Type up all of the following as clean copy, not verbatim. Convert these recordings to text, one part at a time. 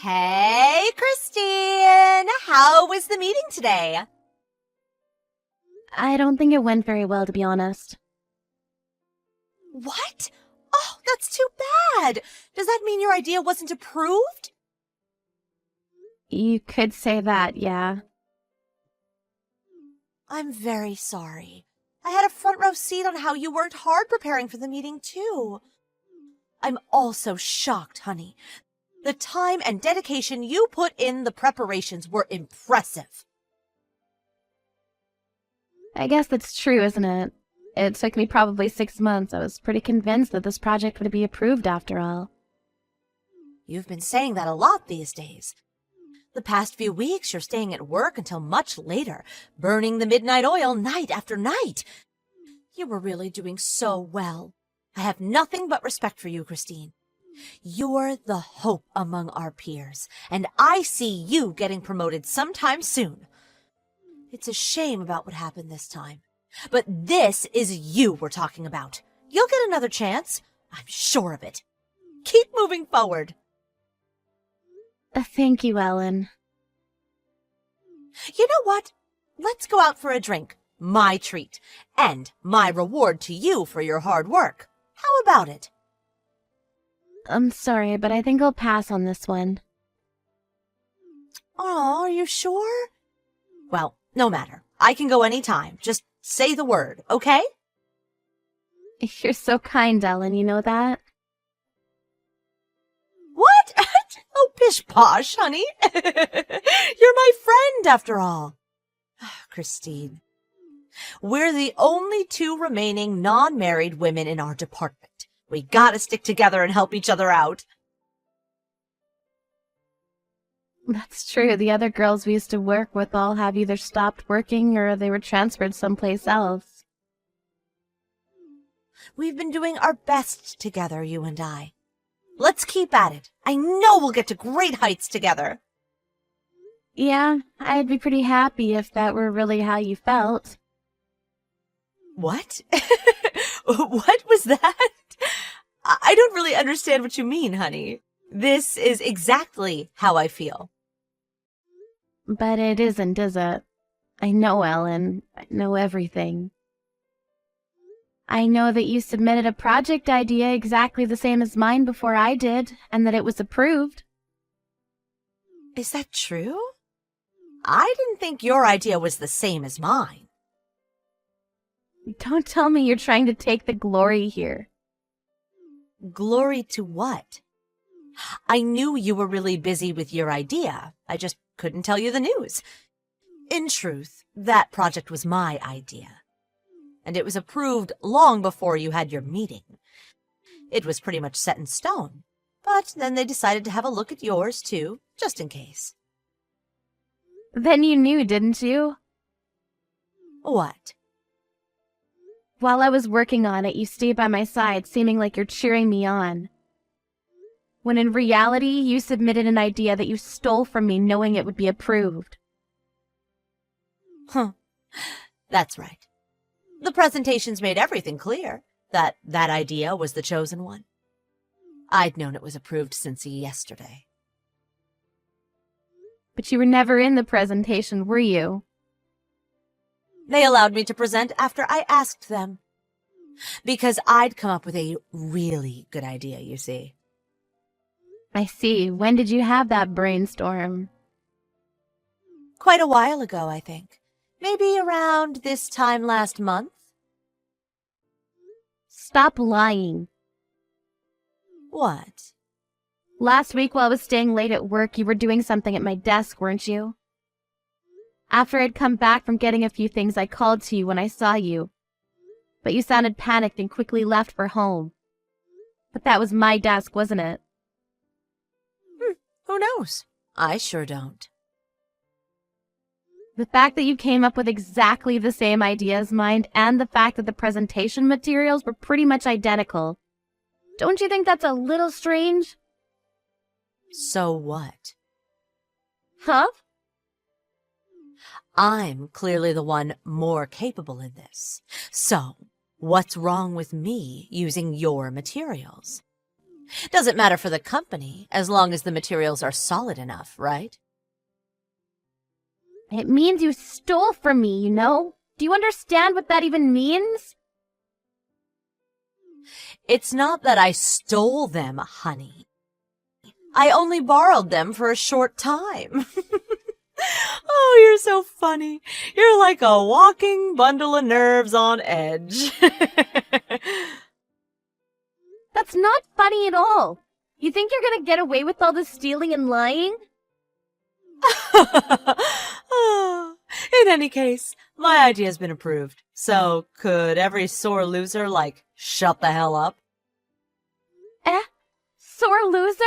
Hey, Christine! How was the meeting today? I don't think it went very well, to be honest. What? Oh, that's too bad. Does that mean your idea wasn't approved? You could say that, yeah. I'm very sorry. I had a front row seat on how you worked hard preparing for the meeting, too. I'm also shocked, honey. The time and dedication you put in the preparations were impressive. I guess that's true, isn't it? It took me probably 6 months. I was pretty convinced that this project would be approved after all. You've been saying that a lot these days. The past few weeks, you're staying at work until much later, burning the midnight oil night after night. You were really doing so well. I have nothing but respect for you, Christine. You're the hope among our peers, and I see you getting promoted sometime soon. It's a shame about what happened this time, but this is you we're talking about. You'll get another chance. I'm sure of it. Keep moving forward. Thank you, Ellen. You know what? Let's go out for a drink. My treat. And my reward to you for your hard work. How about it? I'm sorry, but I think I'll pass on this one. Oh, are you sure? Well, no matter. I can go any time. Just say the word, okay? You're so kind, Ellen, you know that? What? Oh, pish-posh, honey. You're my friend, after all. Christine, we're the only two remaining non-married women in our department. We gotta stick together and help each other out. That's true. The other girls we used to work with all have either stopped working or they were transferred someplace else. We've been doing our best together, you and I. Let's keep at it. I know we'll get to great heights together. Yeah, I'd be pretty happy if that were really how you felt. What? What was that? I don't really understand what you mean, honey. This is exactly how I feel. But it isn't, is it? I know, Ellen. I know everything. I know that you submitted a project idea exactly the same as mine before I did, and that it was approved. Is that true? I didn't think your idea was the same as mine. Don't tell me you're trying to take the glory here. Glory to what? I knew you were really busy with your idea. I just couldn't tell you the news. In truth, that project was my idea. And it was approved long before you had your meeting. It was pretty much set in stone. But then they decided to have a look at yours, too, just in case. Then you knew, didn't you? What? While I was working on it, you stayed by my side, seeming like you're cheering me on. When in reality, you submitted an idea that you stole from me knowing it would be approved. Huh. That's right. The presentations made everything clear, that idea was the chosen one. I'd known it was approved since yesterday. But you were never in the presentation, were you? They allowed me to present after I asked them. Because I'd come up with a really good idea, you see. I see. When did you have that brainstorm? Quite a while ago, I think. Maybe around this time last month. Stop lying. What? Last week while I was staying late at work, you were doing something at my desk, weren't you? After I'd come back from getting a few things, I called to you when I saw you. But you sounded panicked and quickly left for home. But that was my desk, wasn't it? Who knows? I sure don't. The fact that you came up with exactly the same idea as mine, and the fact that the presentation materials were pretty much identical. Don't you think that's a little strange? So what? Huh? I'm clearly the one more capable in this. So, what's wrong with me using your materials? Doesn't matter for the company, as long as the materials are solid enough, right? It means you stole from me, you know? Do you understand what that even means? It's not that I stole them, honey. I only borrowed them for a short time. Oh, you're so funny. You're like a walking bundle of nerves on edge. That's not funny at all. You think you're gonna get away with all this stealing and lying? Oh, in any case, my idea's been approved. So, could every sore loser, shut the hell up? Sore loser?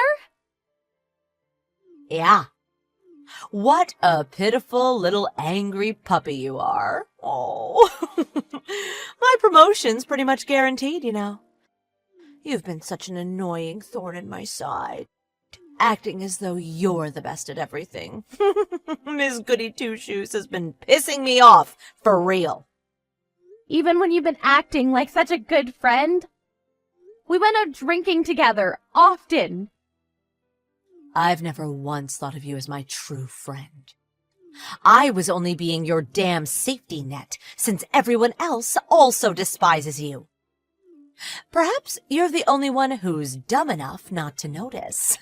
Yeah. What a pitiful little angry puppy you are. Oh. My promotion's pretty much guaranteed, you know. You've been such an annoying thorn in my side, acting as though you're the best at everything. Miss Goody Two-Shoes has been pissing me off, for real. Even when you've been acting like such a good friend? We went out drinking together, often. I've never once thought of you as my true friend. I was only being your damn safety net, since everyone else also despises you. Perhaps you're the only one who's dumb enough not to notice.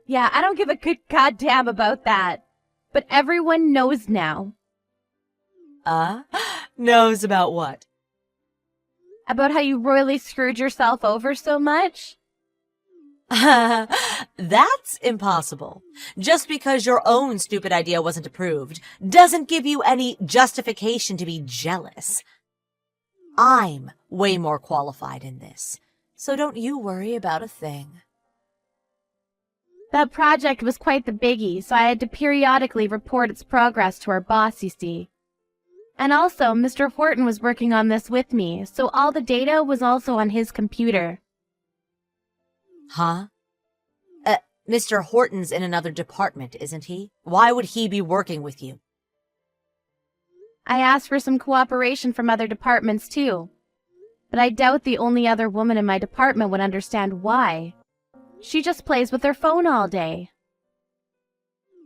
Yeah, I don't give a good goddamn about that. But everyone knows now. Knows about what? About how you royally screwed yourself over so much? That's impossible. Just because your own stupid idea wasn't approved doesn't give you any justification to be jealous. I'm way more qualified in this, so don't you worry about a thing. That project was quite the biggie, so I had to periodically report its progress to our boss, you see. And also, Mr. Horton was working on this with me, so all the data was also on his computer. Huh? Mr. Horton's in another department, isn't he? Why would he be working with you? I asked for some cooperation from other departments too, but I doubt the only other woman in my department would understand why. She just plays with her phone all day.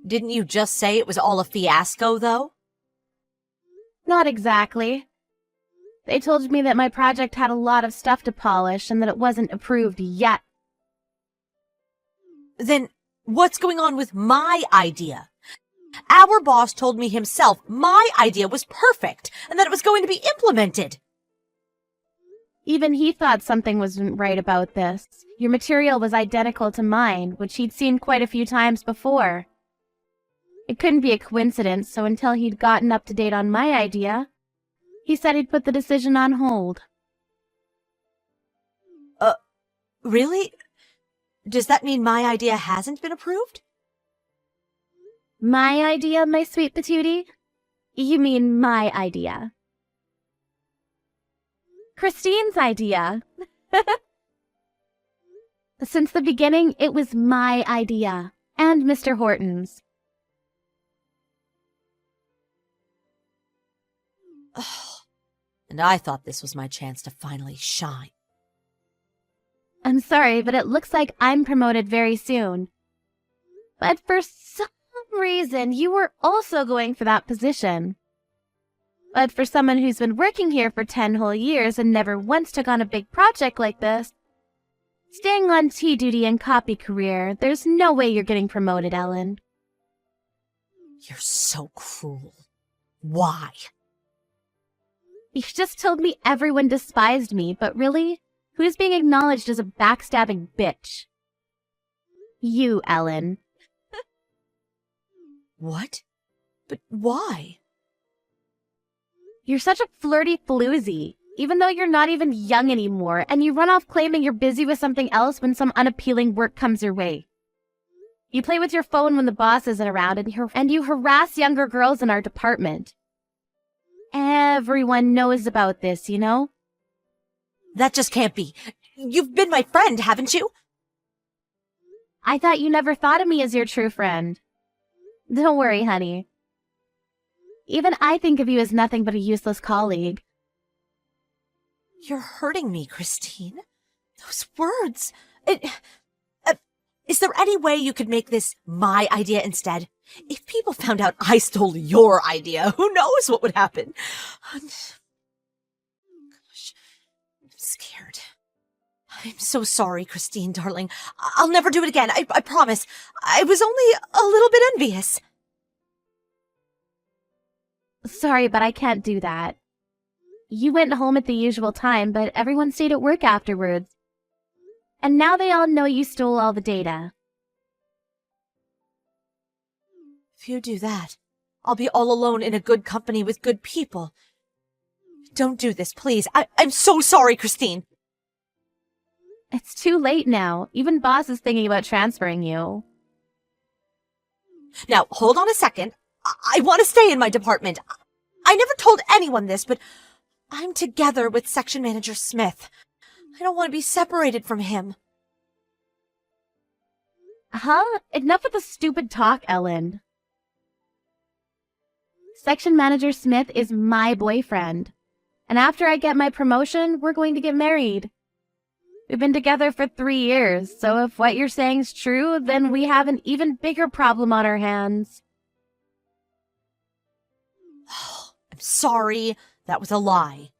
Didn't you just say it was all a fiasco, though? Not exactly. They told me that my project had a lot of stuff to polish and that it wasn't approved yet. Then what's going on with my idea? Our boss told me himself my idea was perfect and that it was going to be implemented. Even he thought something wasn't right about this. Your material was identical to mine, which he'd seen quite a few times before. It couldn't be a coincidence, so until he'd gotten up to date on my idea, he said he'd put the decision on hold. Really? Does that mean my idea hasn't been approved? My idea, my sweet patootie? You mean my idea. Christine's idea. Since the beginning, it was my idea, and Mr. Horton's. And I thought this was my chance to finally shine. I'm sorry, but it looks like I'm promoted very soon. But for some reason, you were also going for that position. But for someone who's been working here for 10 whole years and never once took on a big project like this, staying on tea duty and copy career, there's no way you're getting promoted, Ellen. You're so cruel. Why? You just told me everyone despised me, but really, who's being acknowledged as a backstabbing bitch? You, Ellen. What? But why? You're such a flirty floozy, even though you're not even young anymore, and you run off claiming you're busy with something else when some unappealing work comes your way. You play with your phone when the boss isn't around, and you harass younger girls in our department. Everyone knows about this, you know? That just can't be. You've been my friend, haven't you? I thought you never thought of me as your true friend. Don't worry, honey. Even I think of you as nothing but a useless colleague. You're hurting me, Christine. Those words. Is there any way you could make this my idea instead? If people found out I stole your idea, who knows what would happen? Gosh, I'm scared. I'm so sorry, Christine, darling. I'll never do it again, I promise. I was only a little bit envious. Sorry, but I can't do that. You went home at the usual time, but everyone stayed at work afterwards. And now they all know you stole all the data. If you do that, I'll be all alone in a good company with good people. Don't do this, please. I'm so sorry, Christine. It's too late now. Even boss is thinking about transferring you. Now, hold on a second. I want to stay in my department. I never told anyone this, but I'm together with Section Manager Smith. I don't want to be separated from him. Huh? Enough with the stupid talk, Ellen. Section Manager Smith is my boyfriend. And after I get my promotion, we're going to get married. We've been together for 3 years, so if what you're saying is true, then we have an even bigger problem on our hands. I'm sorry. That was a lie.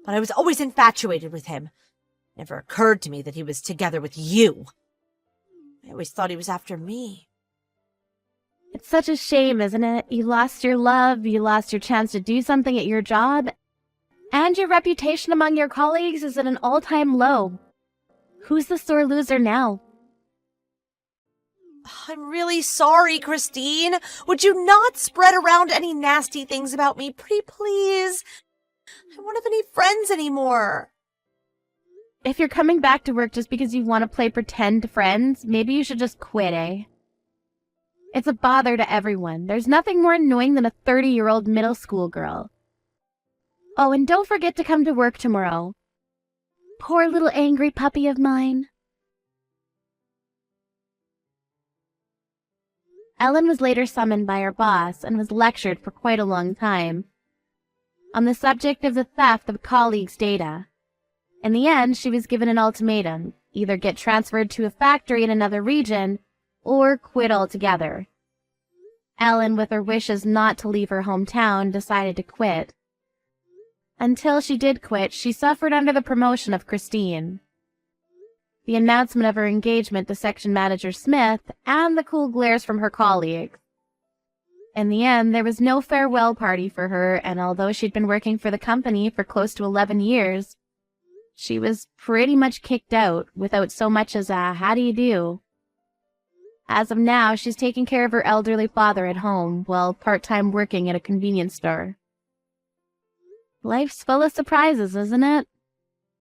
But I was always infatuated with him. It never occurred to me that he was together with you. I always thought he was after me. It's such a shame, isn't it? You lost your love, you lost your chance to do something at your job, and your reputation among your colleagues is at an all-time low. Who's the sore loser now? I'm really sorry, Christine. Would you not spread around any nasty things about me, pretty please? I won't have any friends anymore. If you're coming back to work just because you want to play pretend friends, maybe you should just quit, eh? It's a bother to everyone. There's nothing more annoying than a 30-year-old middle school girl. Oh, and don't forget to come to work tomorrow. Poor little angry puppy of mine. Ellen was later summoned by her boss and was lectured for quite a long time on the subject of the theft of colleagues' data. In the end, she was given an ultimatum: either get transferred to a factory in another region or quit altogether. Ellen, with her wishes not to leave her hometown, decided to quit. Until she did quit, she suffered under the promotion of Christine, the announcement of her engagement to Section Manager Smith, and the cool glares from her colleagues. In the end, there was no farewell party for her, and although she'd been working for the company for close to 11 years, she was pretty much kicked out without so much as a "how do you do?" As of now, she's taking care of her elderly father at home while part-time working at a convenience store. Life's full of surprises, isn't it?